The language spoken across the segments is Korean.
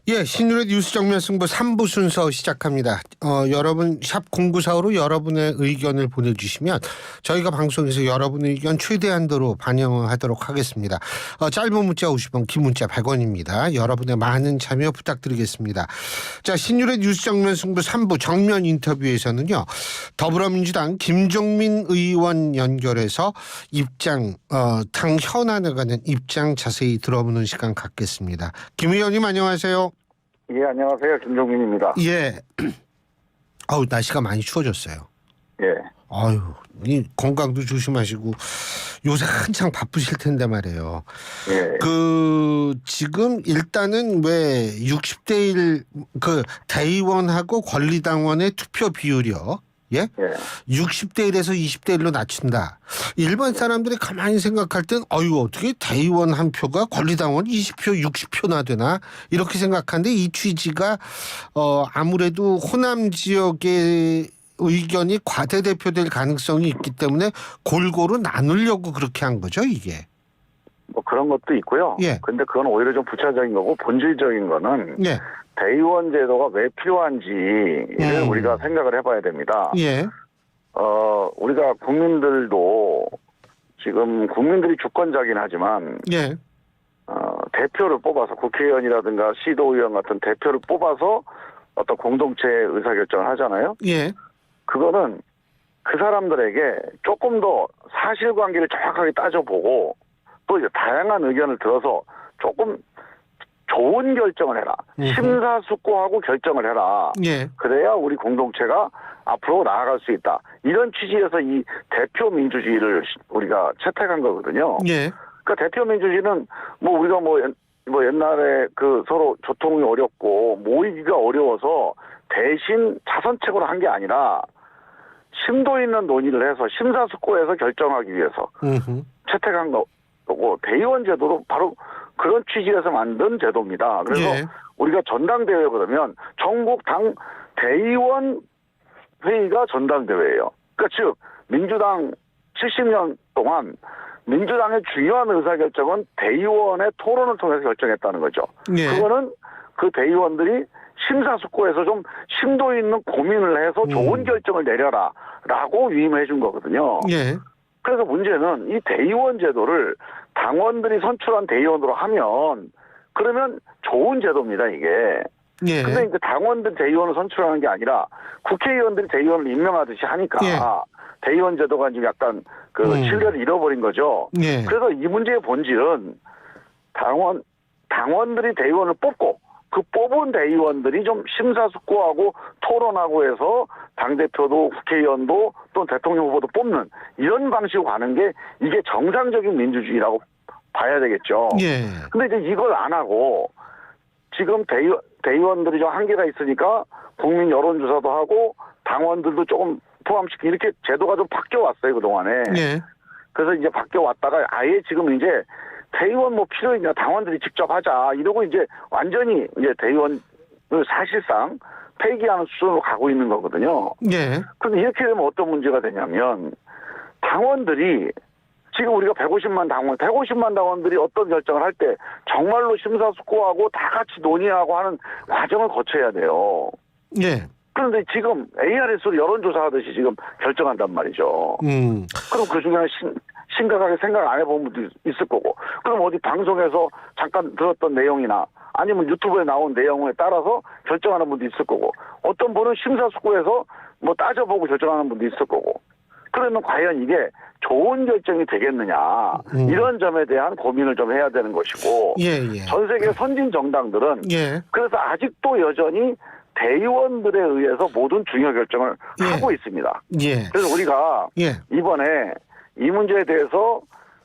예, 신윤의 뉴스 정면 승부 3부 순서 시작합니다. 여러분 샵 0945로 여러분의 의견을 보내주시면 저희가 방송에서 여러분의 의견 최대한도로 반영하도록 하겠습니다. 짧은 문자 50원, 긴 문자 100원입니다. 여러분의 많은 참여 부탁드리겠습니다. 자, 신윤의 뉴스 정면 승부 3부 정면 인터뷰에서는요. 더불어민주당 김종민 의원 연결해서 입장, 당 현안에 관한 입장 자세히 들어보는 시간 갖겠습니다. 김 의원님 안녕하세요. 예, 안녕하세요. 김종민입니다. 예. 아우, 날씨가 많이 추워졌어요. 예. 아유, 이 건강도 조심하시고 요새 한창 바쁘실 텐데 말이에요. 예. 지금 일단은 왜 60대 1 대의원하고 권리당원의 투표 비율이요. 예? 60대 1에서 20대 1로 낮춘다. 일반 사람들이 가만히 생각할 땐 어떻게 대의원 한 표가 권리당원 20표 60표나 되나 이렇게 생각하는데 이 취지가 아무래도 호남 지역의 의견이 과대대표될 가능성이 있기 때문에 골고루 나누려고 그렇게 한 거죠, 이게. 뭐 그런 것도 있고요. 예. 근데 그건 오히려 좀 부차적인 거고 본질적인 거는 예. 대의원 제도가 왜 필요한지를 우리가 생각을 해봐야 됩니다. 예. 우리가 국민들도 지금 국민들이 주권자긴 하지만 예. 대표를 뽑아서 국회의원이라든가 시도의원 같은 대표를 뽑아서 어떤 공동체 의사결정을 하잖아요. 예. 그거는 그 사람들에게 조금 더 사실관계를 정확하게 따져보고 또 이제 다양한 의견을 들어서 조금 좋은 결정을 해라. 심사숙고하고 결정을 해라. 예. 그래야 우리 공동체가 앞으로 나아갈 수 있다. 이런 취지에서 이 대표 민주주의를 우리가 채택한 거거든요. 예. 그러니까 대표 민주주의는 뭐 우리가 뭐 옛날에 그 서로 교통이 어렵고 모이기가 어려워서 대신 자선책으로 한 게 아니라 심도 있는 논의를 해서 심사숙고해서 결정하기 위해서 채택한 거고 대의원 제도도 바로 그런 취지에서 만든 제도입니다. 그래서 예. 우리가 전당대회 그러면 전국 당 대의원 회의가 전당대회예요. 그러니까 즉 민주당 70년 동안 민주당의 중요한 의사결정은 대의원의 토론을 통해서 결정했다는 거죠. 예. 그거는 그 대의원들이 심사숙고해서 좀 심도 있는 고민을 해서 좋은 결정을 내려라라고 위임해 준 거거든요. 예. 그래서 문제는 이 대의원 제도를 당원들이 선출한 대의원으로 하면 그러면 좋은 제도입니다, 이게. 예. 근데 이제 당원들 대의원을 선출하는 게 아니라 국회의원들이 대의원을 임명하듯이 하니까 예. 대의원 제도가 지금 약간 그 신뢰를 잃어버린 거죠. 예. 그래서 이 문제의 본질은 당원들이 대의원을 뽑고 그 뽑은 대의원들이 좀 심사숙고하고 토론하고 해서 당대표도 국회의원도 또 대통령 후보도 뽑는 이런 방식으로 가는 게 이게 정상적인 민주주의라고 봐야 되겠죠. 예. 근데 이제 이걸 안 하고 지금 대의원들이 좀 한계가 있으니까 국민 여론조사도 하고 당원들도 조금 포함시키고 이렇게 제도가 좀 바뀌어왔어요, 그동안에. 예. 그래서 이제 바뀌어왔다가 아예 지금 이제 대의원 뭐 필요 있냐 당원들이 직접 하자 이러고 이제 완전히 이제 대의원을 사실상 폐기하는 수준으로 가고 있는 거거든요. 예. 그런데 이렇게 되면 어떤 문제가 되냐면 당원들이 지금 우리가 150만 당원들이 어떤 결정을 할 때 정말로 심사숙고하고 다 같이 논의하고 하는 과정을 거쳐야 돼요. 예. 그런데 지금 ARS로 여론조사하듯이 지금 결정한단 말이죠. 그럼 그 중에 심각하게 생각 안 해본 분도 있을 거고, 그럼 어디 방송에서 잠깐 들었던 내용이나 아니면 유튜브에 나온 내용에 따라서 결정하는 분도 있을 거고, 어떤 분은 심사숙고해서 뭐 따져보고 결정하는 분도 있을 거고, 그러면 과연 이게 좋은 결정이 되겠느냐, 이런 점에 대한 고민을 좀 해야 되는 것이고, 예. 전 세계 선진 정당들은 예. 그래서 아직도 여전히 대의원들에 의해서 모든 중요 결정을 예. 하고 있습니다. 예. 그래서 우리가 예. 이번에 이 문제에 대해서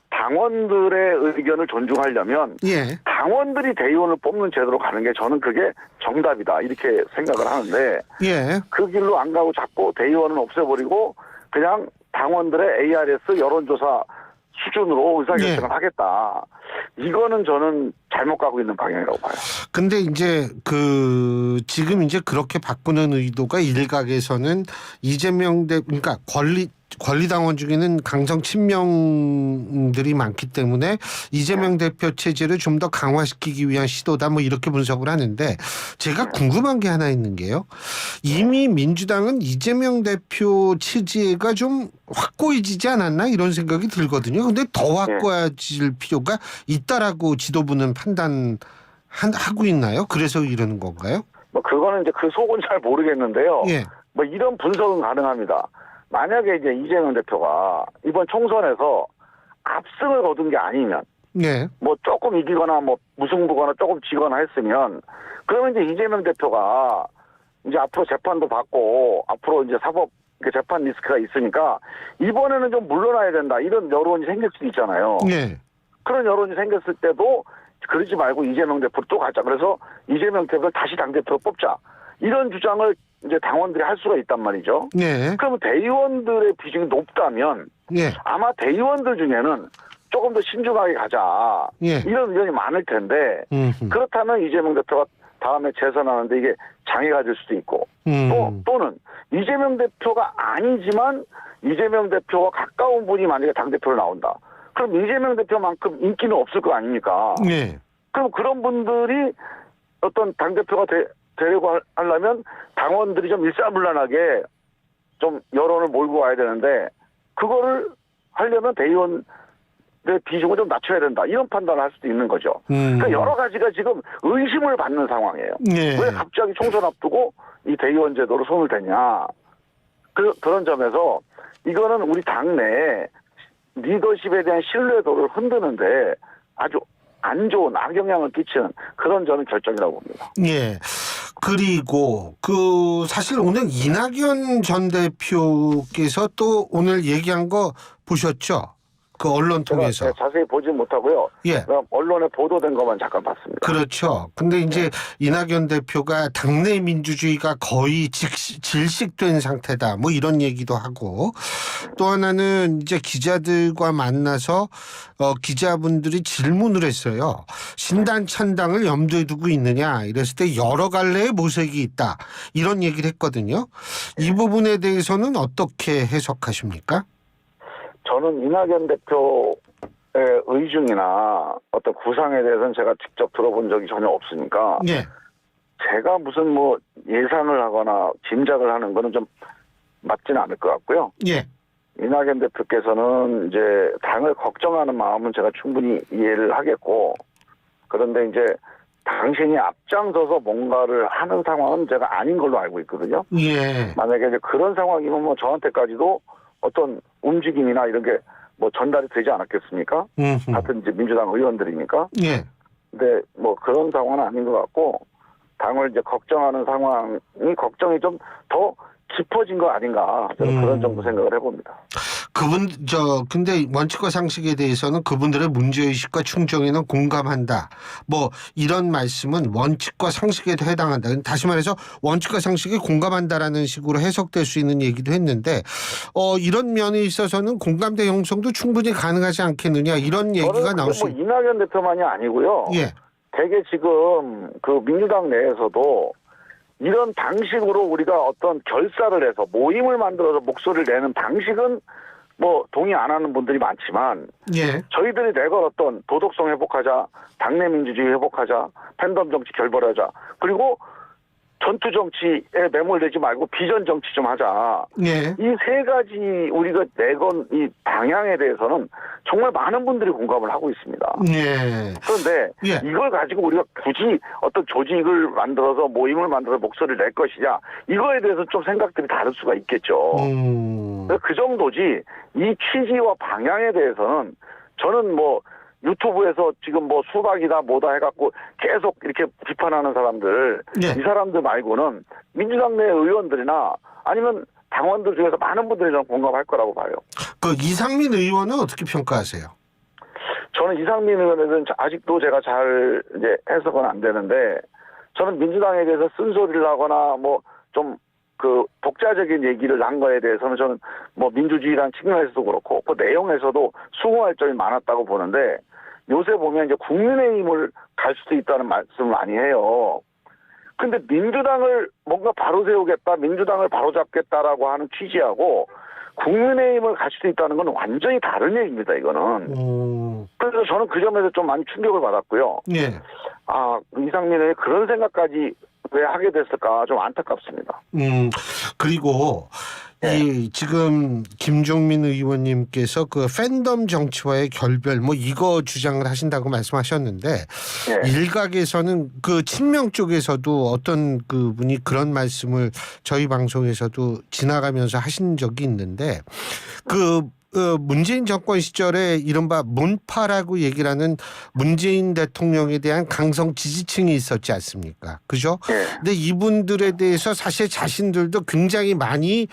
당원들의 의견을 존중하려면 예. 당원들이 대의원을 뽑는 제도로 가는 게 저는 그게 정답이다 이렇게 생각을 하는데 예. 그 길로 안 가고 자꾸 대의원은 없애버리고 그냥 당원들의 ARS 여론조사 수준으로 의사결정을 하겠다. 이거는 저는 잘못 가고 있는 방향이라고 봐요. 근데 이제 지금 이제 그렇게 바꾸는 의도가 일각에서는 이재명 그러니까 권리당원 중에는 강성 친명들이 많기 때문에 이재명 대표 체제를 좀 더 강화시키기 위한 시도다 뭐 이렇게 분석을 하는데 제가 궁금한 게 하나 있는 게요. 이미 민주당은 이재명 대표 체제가 좀 확고해지지 않았나 이런 생각이 들거든요. 근데 더 확고해질 필요가 있다라고 지도부는 판단하고 있나요? 그래서 이러는 건가요? 뭐 그거는 이제 그 속은 잘 모르겠는데요. 예. 뭐 이런 분석은 가능합니다. 만약에 이제 이재명 대표가 이번 총선에서 압승을 거둔 게 아니면 네. 뭐 조금 이기거나 뭐 무승부거나 조금 지거나 했으면 그러면 이제 이재명 대표가 이제 앞으로 재판도 받고 앞으로 이제 사법 재판 리스크가 있으니까 이번에는 좀 물러나야 된다 이런 여론이 생길 수도 있잖아요. 네. 그런 여론이 생겼을 때도 그러지 말고 이재명 대표로 또 가자. 그래서 이재명 대표를 다시 당대표로 뽑자. 이런 주장을 이제 당원들이 할 수가 있단 말이죠. 네. 그러면 대의원들의 비중이 높다면 네. 아마 대의원들 중에는 조금 더 신중하게 가자. 예. 이런 의견이 많을 텐데 그렇다면 이재명 대표가 다음에 재선하는데 이게 장애가 될 수도 있고 또는 이재명 대표가 아니지만 이재명 대표와 가까운 분이 만약에 당대표로 나온다. 그럼 이재명 대표만큼 인기는 없을 거 아닙니까? 네. 그럼 그런 분들이 어떤 당대표가 되려고 하려면 당원들이 좀 일사불란하게 좀 여론을 몰고 와야 되는데 그거를 하려면 대의원 비중을 좀 낮춰야 된다. 이런 판단을 할 수도 있는 거죠. 그러니까 여러 가지가 지금 의심을 받는 상황이에요. 네. 왜 갑자기 총선 앞두고 이 대의원 제도로 손을 대냐. 그런 점에서 이거는 우리 당내 리더십에 대한 신뢰도를 흔드는데 아주 안 좋은 악영향을 끼치는 그런 저는 결정이라고 봅니다. 예. 그리고 사실 오늘 이낙연 전 대표께서 또 오늘 얘기한 거 보셨죠? 그 언론 통해서. 제가 자세히 보진 못하고요. 예. 언론에 보도된 것만 잠깐 봤습니다. 그렇죠. 근데 이제 이낙연 대표가 당내 민주주의가 거의 질식된 상태다. 뭐 이런 얘기도 하고 또 하나는 이제 기자들과 만나서 기자분들이 질문을 했어요. 신당 찬당을 염두에 두고 있느냐 이랬을 때 여러 갈래의 모색이 있다. 이런 얘기를 했거든요. 이 부분에 대해서는 어떻게 해석하십니까? 저는 이낙연 대표의 의중이나 어떤 구상에 대해서는 제가 직접 들어본 적이 전혀 없으니까 예. 제가 무슨 뭐 예상을 하거나 짐작을 하는 거는 좀 맞지는 않을 것 같고요. 예. 이낙연 대표께서는 이제 당을 걱정하는 마음은 제가 충분히 이해를 하겠고 그런데 이제 당신이 앞장서서 뭔가를 하는 상황은 제가 아닌 걸로 알고 있거든요. 예. 만약에 이제 그런 상황이면 뭐 저한테까지도 어떤 움직임이나 이런 게 뭐 전달이 되지 않았겠습니까? 같은 이제 민주당 의원들이니까. 예. 근데 뭐 그런 상황은 아닌 것 같고 당을 이제 걱정하는 걱정이 좀 더 깊어진 거 아닌가 저는 그런 정도 생각을 해봅니다. 근데 원칙과 상식에 대해서는 그분들의 문제의식과 충정에는 공감한다. 뭐 이런 말씀은 원칙과 상식에도 해당한다. 다시 말해서 원칙과 상식에 공감한다라는 식으로 해석될 수 있는 얘기도 했는데 이런 면에 있어서는 공감대 형성도 충분히 가능하지 않겠느냐 이런 얘기가 나올 수 있습니다. 이낙연 대표만이 아니고요. 예. 되게 지금 그 민주당 내에서도 이런 방식으로 우리가 어떤 결사를 해서 모임을 만들어서 목소리를 내는 방식은 뭐 동의 안 하는 분들이 많지만 예. 저희들이 내건 어떤 도덕성 회복하자, 당내 민주주의 회복하자, 팬덤 정치 결벌하자, 그리고 전투 정치에 매몰되지 말고 비전 정치 좀 하자. 예. 이 세 가지 우리가 내건 이 방향에 대해서는 정말 많은 분들이 공감을 하고 있습니다. 예. 그런데 예. 이걸 가지고 우리가 굳이 어떤 조직을 만들어서 모임을 만들어서 목소리를 낼 것이냐 이거에 대해서 좀 생각들이 다를 수가 있겠죠. 그 정도지 이 취지와 방향에 대해서는 저는 뭐 유튜브에서 지금 뭐 수박이다 뭐다 해갖고 계속 이렇게 비판하는 사람들 예. 이 사람들 말고는 민주당 내 의원들이나 아니면 당원들 중에서 많은 분들이 좀 공감할 거라고 봐요. 그 이상민 의원은 어떻게 평가하세요? 저는 이상민 의원에 대해서는 아직도 제가 잘 이제 해석은 안 되는데 저는 민주당에 대해서 쓴소리를 하거나 뭐 좀 그 독자적인 얘기를 한 거에 대해서는 저는 뭐 민주주의라는 측면에서도 그렇고 그 내용에서도 수긍할 점이 많았다고 보는데 요새 보면 이제 국민의힘을 갈 수도 있다는 말씀을 많이 해요. 근데 민주당을 뭔가 바로 세우겠다, 민주당을 바로 잡겠다라고 하는 취지하고 국민의힘을 갈 수도 있다는 건 완전히 다른 얘기입니다, 이거는. 그래서 저는 그 점에서 좀 많이 충격을 받았고요. 예. 이상민 의원이 그런 생각까지 왜 하게 됐을까 좀 안타깝습니다. 그리고 이 지금 김종민 의원님께서 그 팬덤 정치와의 결별 뭐 이거 주장을 하신다고 말씀하셨는데 일각에서는 그 친명 쪽에서도 어떤 그 분이 그런 말씀을 저희 방송에서도 지나가면서 하신 적이 있는데 그 문재인 정권 시절에 이른바 문파라고 얘기를 하는 문재인 대통령에 대한 강성 지지층이 있었지 않습니까? 그죠? 근데 이분들에 대해서 사실 자신들도 굉장히 많이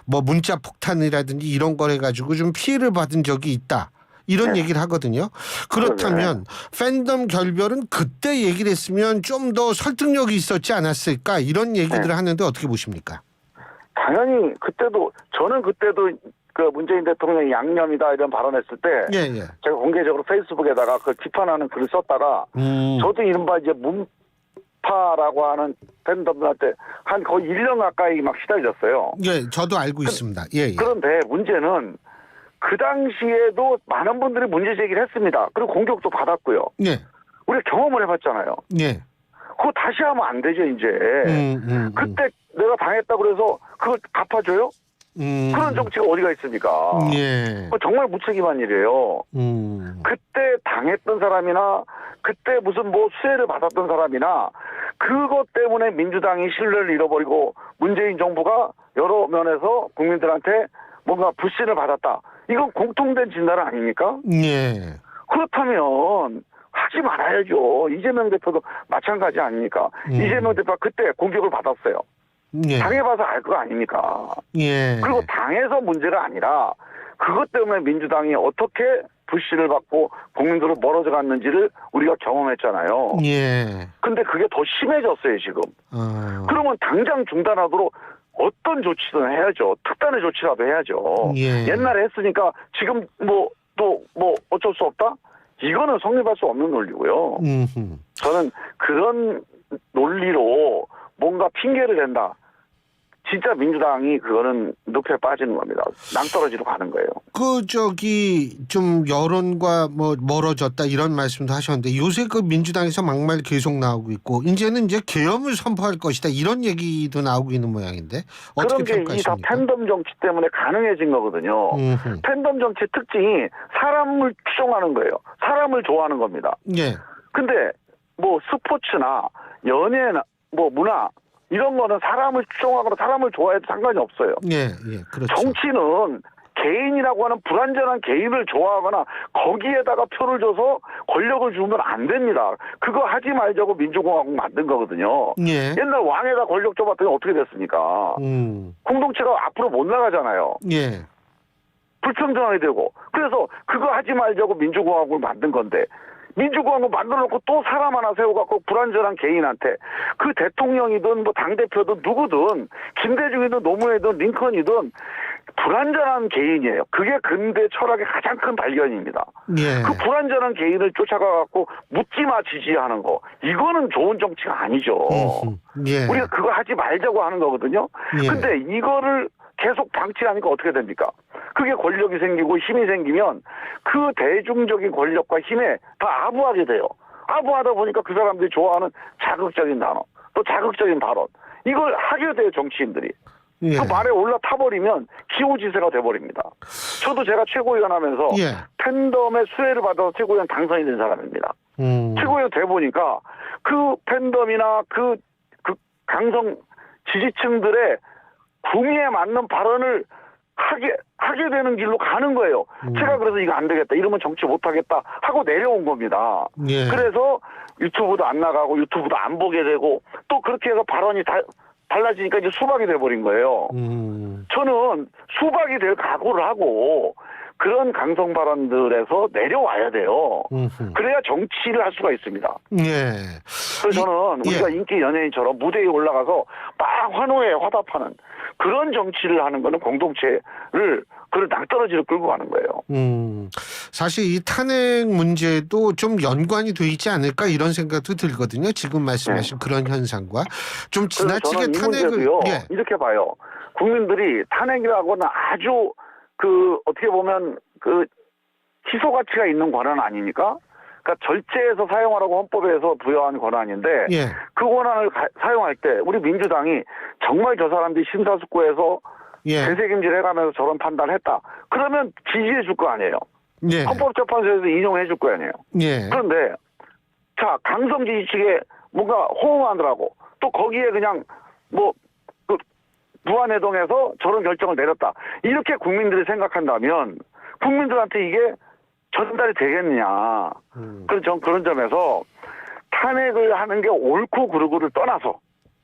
뭐 문자 폭탄이라든지 이런 걸 해가지고 좀 피해를 받은 적이 있다. 이런 얘기를 하거든요. 그렇다면 팬덤 결별은 그때 얘기를 했으면 좀 더 설득력이 있었지 않았을까? 이런 얘기들을 하는데 어떻게 보십니까? 당연히 저는 그때도 그 문재인 대통령이 양념이다 이런 발언했을 때 제가 공개적으로 페이스북에다가 그 비판하는 글을 썼다가 저도 이른바 이제 문파라고 하는 팬덤들한테 한 거의 1년 가까이 막 시달렸어요. 예, 저도 알고 있습니다. 예. 그런데 문제는 그 당시에도 많은 분들이 문제 제기를 했습니다. 그리고 공격도 받았고요. 우리가 경험을 해봤잖아요. 그거 다시 하면 안 되죠, 이제. 그때 내가 당했다고 그래서 그걸 갚아줘요? 그런 정치가 어디가 있습니까? 그거 정말 무책임한 일이에요. 그때 당했던 사람이나 그때 무슨 뭐 수혜를 받았던 사람이나 그것 때문에 민주당이 신뢰를 잃어버리고 문재인 정부가 여러 면에서 국민들한테 뭔가 불신을 받았다. 이건 공통된 진단 아닙니까? 그렇다면 하지 말아야죠. 이재명 대표도 마찬가지 아닙니까? 이재명 대표가 그때 공격을 받았어요. 당해봐서 알 거 아닙니까? 그리고 당해서 문제가 아니라 그것 때문에 민주당이 어떻게 불신을 받고 국민들로 멀어져 갔는지를 우리가 경험했잖아요. 근데 그게 더 심해졌어요, 지금. 그러면 당장 중단하도록 어떤 조치든 해야죠. 특단의 조치라도 해야죠. 옛날에 했으니까 지금 또 어쩔 수 없다? 이거는 성립할 수 없는 논리고요. 저는 그런 논리로 뭔가 핑계를 댄다. 진짜 민주당이 그거는 늪에 빠지는 겁니다. 낭떠러지로 가는 거예요. 좀 여론과 뭐 멀어졌다 이런 말씀도 하셨는데 요새 그 민주당에서 막말 계속 나오고 있고 이제는 계엄을 선포할 것이다 이런 얘기도 나오고 있는 모양인데 어떻게 그런 게 이 다 팬덤 정치 때문에 가능해진 거거든요. 팬덤 정치의 특징이 사람을 추종하는 거예요. 사람을 좋아하는 겁니다. 근데 뭐 스포츠나 연예나 뭐 문화 이런 거는 사람을 추종하거나 사람을 좋아해도 상관이 없어요. 그렇죠. 정치는 개인이라고 하는 불완전한 개인을 좋아하거나 거기에다가 표를 줘서 권력을 주면 안 됩니다. 그거 하지 말자고 민주공화국 만든 거거든요. 옛날 왕에다 권력 줘봤더니 어떻게 됐습니까? 공동체가 앞으로 못 나가잖아요. 불평등하게 되고. 그래서 그거 하지 말자고 민주공화국을 만든 건데 민주공화국 만들어놓고 또 사람 하나 세워갖고 불완전한 개인한테 그 대통령이든 뭐 당대표든 누구든 김대중이든 노무현이든 링컨이든 불완전한 개인이에요. 그게 근대 철학의 가장 큰 발견입니다. 그 불완전한 개인을 쫓아가갖고 묻지마 지지하는 거 이거는 좋은 정치가 아니죠. 우리가 그거 하지 말자고 하는 거거든요. 근데 이거를 계속 방치하니까 어떻게 됩니까? 그게 권력이 생기고 힘이 생기면 그 대중적인 권력과 힘에 다 아부하게 돼요. 아부하다 보니까 그 사람들이 좋아하는 자극적인 단어, 또 자극적인 발언 이걸 하게 돼요, 정치인들이. 그 말에 올라타버리면 기호지세가 돼버립니다. 저도 제가 최고위원 하면서 팬덤의 수혜를 받아서 최고위원 당선이 된 사람입니다. 최고위원 돼보니까 그 팬덤이나 그 강성 지지층들의 구미에 맞는 발언을 하게 되는 길로 가는 거예요. 제가 그래서 이거 안 되겠다. 이러면 정치 못 하겠다 하고 내려온 겁니다. 그래서 유튜브도 안 나가고 유튜브도 안 보게 되고 또 그렇게 해서 발언이 달라지니까 이제 수박이 돼버린 거예요. 저는 수박이 될 각오를 하고 그런 강성 발언들에서 내려와야 돼요. 음흠. 그래야 정치를 할 수가 있습니다. 예. 그래서 저는 우리가 예. 인기 연예인처럼 무대에 올라가서 막 환호에 화답하는 그런 정치를 하는 거는 공동체를 그걸 낭떠러지로 끌고 가는 거예요. 사실 이 탄핵 문제도 좀 연관이 돼 있지 않을까 이런 생각도 들거든요. 지금 말씀하신 그런 현상과 좀 지나치게 저는 이 탄핵을 문제도요, 예. 이렇게 봐요. 국민들이 탄핵이라고는 아주 어떻게 보면 희소 가치가 있는 권한 아닙니까? 그러니까 절제해서 사용하라고 헌법에서 부여한 권한인데 예. 그 권한을 사용할 때 우리 민주당이 정말 저 사람들이 심사숙고해서 예. 되새김질 해가면서 저런 판단을 했다. 그러면 지지해 줄 거 아니에요. 예. 헌법재판소에서 인용해 줄 거 아니에요. 예. 그런데 자 강성 지지 측에 뭔가 호응하느라고 또 거기에 그냥 무한해동해서 저런 결정을 내렸다. 이렇게 국민들이 생각한다면 국민들한테 이게 전달이 되겠느냐. 그런 점에서 탄핵을 하는 게 옳고 그르고를 떠나서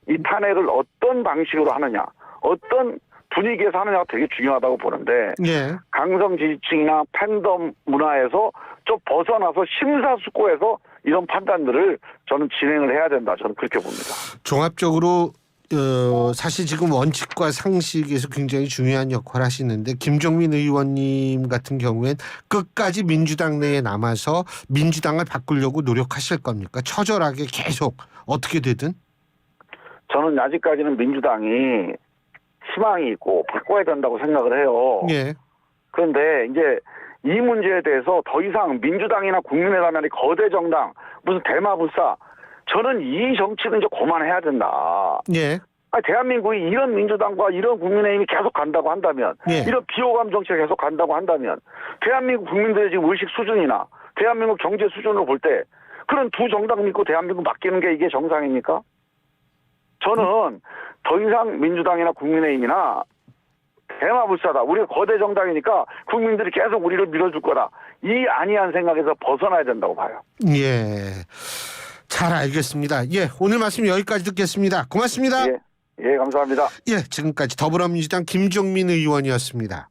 이 탄핵을 어떤 방식으로 하느냐, 어떤 분위기에서 하느냐가 되게 중요하다고 보는데 예. 강성 지지층이나 팬덤 문화에서 좀 벗어나서 심사숙고해서 이런 판단들을 저는 진행을 해야 된다. 저는 그렇게 봅니다. 종합적으로 사실 지금 원칙과 상식에서 굉장히 중요한 역할을 하시는데 김종민 의원님 같은 경우엔 끝까지 민주당 내에 남아서 민주당을 바꾸려고 노력하실 겁니까? 처절하게 계속 어떻게 되든? 저는 아직까지는 민주당이 희망이 있고 바꿔야 된다고 생각을 해요. 예. 그런데 이제 이 문제에 대해서 더 이상 민주당이나 국민의당이 거대 정당 무슨 대마불사 저는 이 정치는 이제 그만해야 된다. 예. 대한민국이 이런 민주당과 이런 국민의힘이 계속 간다고 한다면 예. 이런 비호감 정치가 계속 간다고 한다면 대한민국 국민들의 지금 의식 수준이나 대한민국 경제 수준으로 볼 때 그런 두 정당 믿고 대한민국 맡기는 게 이게 정상입니까? 저는 더 이상 민주당이나 국민의힘이나 대마불사다. 우리가 거대 정당이니까 국민들이 계속 우리를 밀어줄 거다. 이 아니한 생각에서 벗어나야 된다고 봐요. 예. 잘 알겠습니다. 예. 오늘 말씀 여기까지 듣겠습니다. 고맙습니다. 예, 감사합니다. 예. 지금까지 더불어민주당 김종민 의원이었습니다.